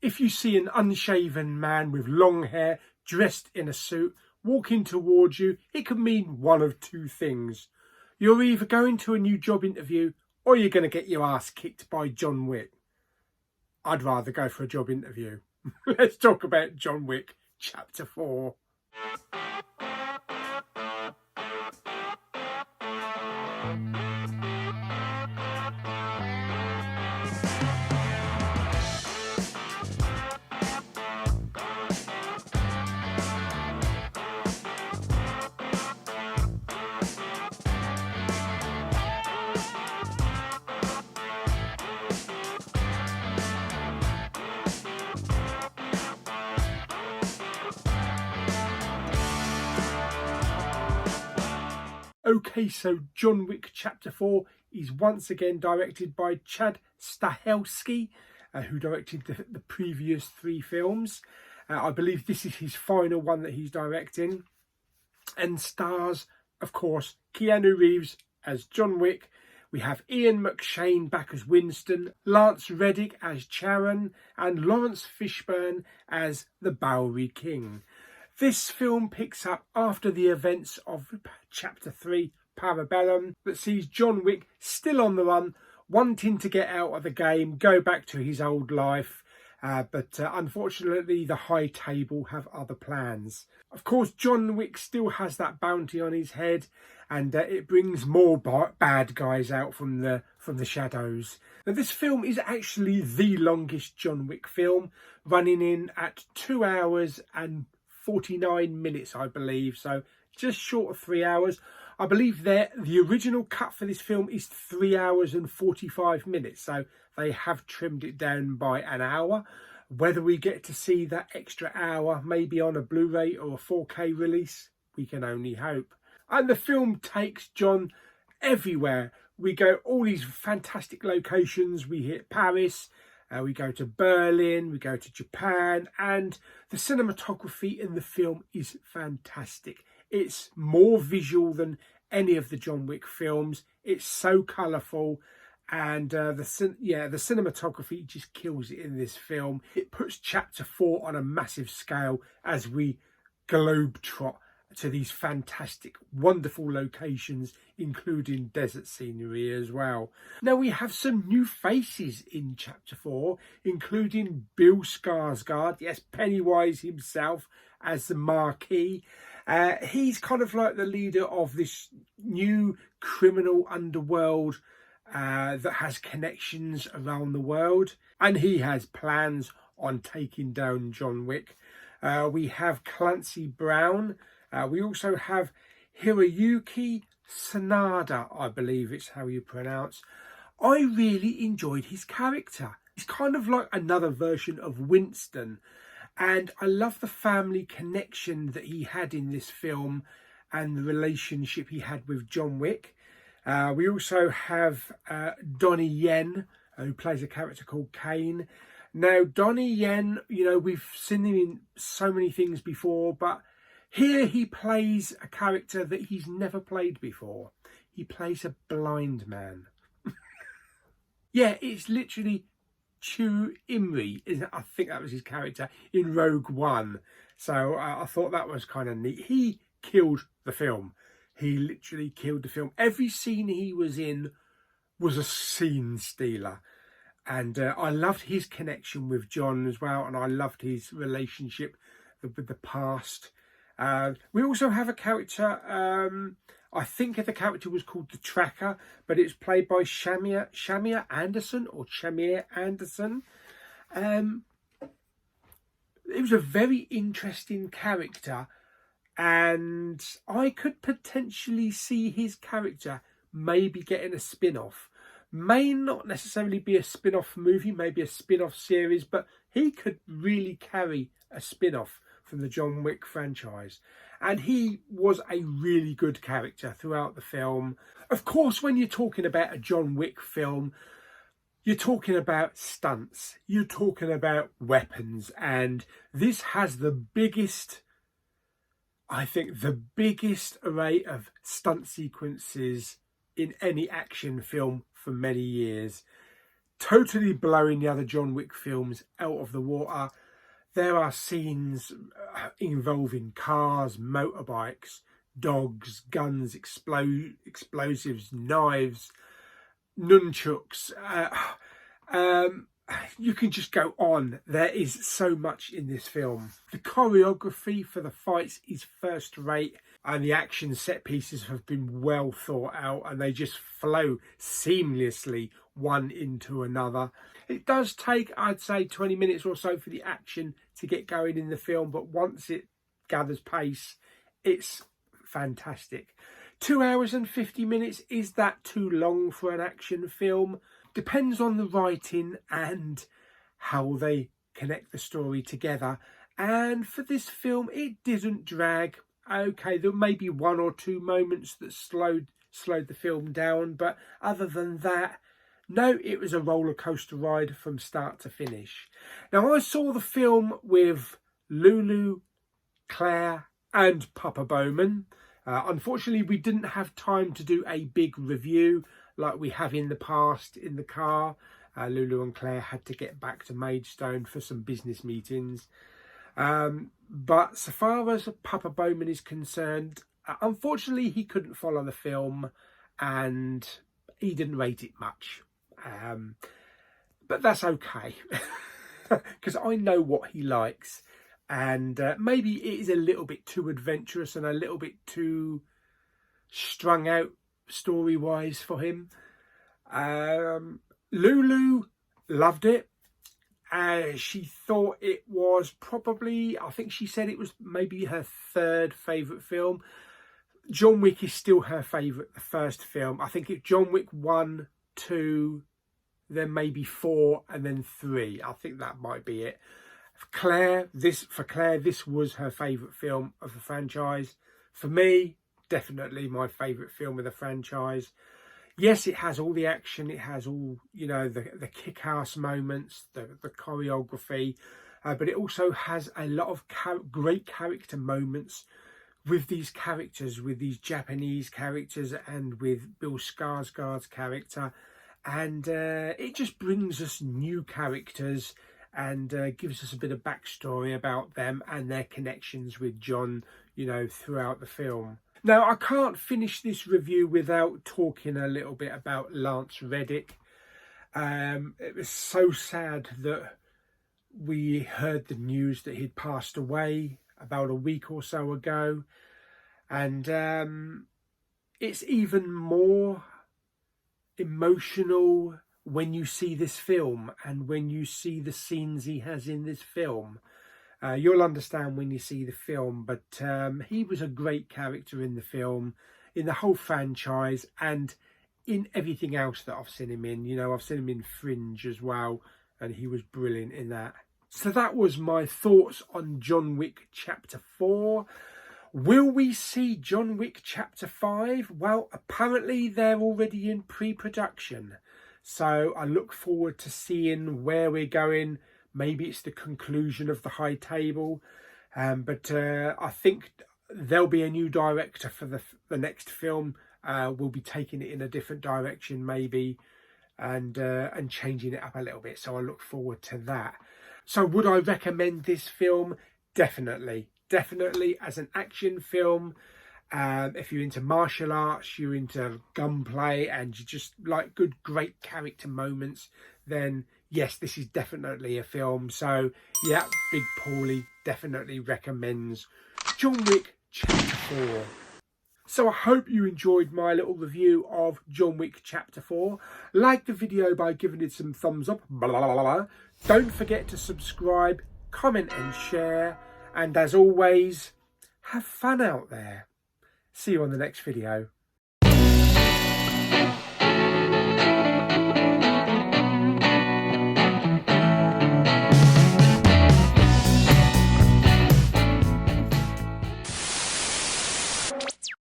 If you see an unshaven man with long hair dressed in a suit walking towards you, it could mean one of two things. You're either going to a new job interview or you're going to get your ass kicked by John Wick. I'd rather go for a job interview. Let's talk about John Wick Chapter 4. Okay, so John Wick Chapter 4 is once again directed by Chad Stahelski, who directed the previous 3 films. I believe this is his final one that he's directing. And stars, of course, Keanu Reeves as John Wick. We have Ian McShane back as Winston, Lance Reddick as Charon, and Lawrence Fishburne as the Bowery King. This film picks up after the events of Chapter 3, Parabellum, that sees John Wick still on the run, wanting to get out of the game, go back to his old life, but unfortunately the High Table have other plans. Of course, John Wick still has that bounty on his head, and it brings more bad guys out from the shadows. Now, this film is actually the longest John Wick film, running in at 2 hours and 49 minutes, I believe, so just short of 3 hours. I believe the original cut for this film is 3 hours and 45 minutes, so they have trimmed it down by an hour. Whether we get to see that extra hour maybe on a Blu-ray or a 4K release, we can only hope. And the film takes John everywhere. We go all these fantastic locations. We hit Paris, we go to Berlin, we go to Japan, and the cinematography in the film is fantastic. It's more visual than any of the John Wick films. It's so colourful, and the cinematography just kills it in this film. It puts Chapter 4 on a massive scale as we globetrot to these fantastic, wonderful locations, including desert scenery as well. Now, we have some new faces in Chapter 4, including Bill Skarsgård, yes, Pennywise himself, as the Marquis. He's kind of like the leader of this new criminal underworld that has connections around the world, and he has plans on taking down John Wick. We have Clancy Brown. We also have Hiroyuki Sanada, I believe it's how you pronounce. I really enjoyed his character. He's kind of like another version of Winston. And I love the family connection that he had in this film and the relationship he had with John Wick. We also have Donnie Yen, who plays a character called Kane. Now, Donnie Yen, we've seen him in so many things before, but here he plays a character that he's never played before. He plays a blind man. Yeah, it's literally Chu Imri, I think that was his character, in Rogue One. So I thought that was kind of neat. He killed the film. He literally killed the film. Every scene he was in was a scene stealer. And I loved his connection with John as well. And I loved his relationship with the past. We also have a character, I think the character was called the Tracker, but it's played by Shamir Anderson. It was a very interesting character, and I could potentially see his character maybe getting a spin-off. May not necessarily be a spin-off movie, maybe a spin-off series, but he could really carry a spin-off from the John Wick franchise. And he was a really good character throughout the film. Of course, when you're talking about a John Wick film, you're talking about stunts, you're talking about weapons, and this has the biggest, I think, the biggest array of stunt sequences in any action film for many years. totally blowing the other John Wick films out of the water. There are scenes involving cars, motorbikes, dogs, guns, explosives, knives, nunchucks. You can just go on. There is so much in this film. The choreography for the fights is first rate, and the action set pieces have been well thought out, and they just flow seamlessly one into another. It does take, I'd say, 20 minutes or so for the action to get going in the film, but once it gathers pace, it's fantastic. 2 hours and 50 minutes, is that too long for an action film? Depends on the writing and how they connect the story together. And for this film, it didn't drag. Okay, there may be 1 or 2 moments that slowed the film down, but other than that, no, it was a roller coaster ride from start to finish. Now, I saw the film with Lulu, Claire and Papa Bowman. Unfortunately, we didn't have time to do a big review like we have in the past in the car. Lulu and Claire had to get back to Maidstone for some business meetings. But so far as Papa Bowman is concerned, unfortunately, he couldn't follow the film and he didn't rate it much. But that's okay, because I know what he likes, and maybe it is a little bit too adventurous and a little bit too strung out story-wise for him. Lulu loved it. She thought it was probably, I think she said it was maybe her 3rd favourite film. John Wick is still her favourite, the first film. I think it's John Wick 1, 2, then maybe 4, and then 3. I think that might be it. For Claire, this was her favourite film of the franchise. For me, definitely my favourite film of the franchise. Yes, it has all the action, it has all, you know, the kick-ass moments, the choreography, but it also has a lot of great character moments with these characters, with these Japanese characters and with Bill Skarsgård's character. And it just brings us new characters and gives us a bit of backstory about them and their connections with John, you know, throughout the film. Now, I can't finish this review without talking a little bit about Lance Reddick. It was so sad that we heard the news that he'd passed away about a week or so ago. And it's even more emotional when you see this film and when you see the scenes he has in this film. You'll understand when you see the film, but he was a great character in the film, in the whole franchise, and in everything else that I've seen him in. You know, I've seen him in Fringe as well, and he was brilliant in that. So that was my thoughts on John Wick Chapter 4. Will we see John Wick Chapter 5? Well, apparently they're already in pre-production. So I look forward to seeing where we're going. Maybe it's the conclusion of the high table. But I think there'll be a new director for the next film. We'll be taking it in a different direction maybe, and changing it up a little bit. So I look forward to that. So would I recommend this film? Definitely. Definitely as an action film. If you're into martial arts, you're into gunplay, and you just like great character moments, then yes, this is definitely a film. So yeah, Big Pauly definitely recommends John Wick Chapter 4. So I hope you enjoyed my little review of John Wick Chapter 4. Like the video by giving it some thumbs up. Blah, blah, blah, blah. Don't forget to subscribe, comment and share. And as always, have fun out there. See you on the next video.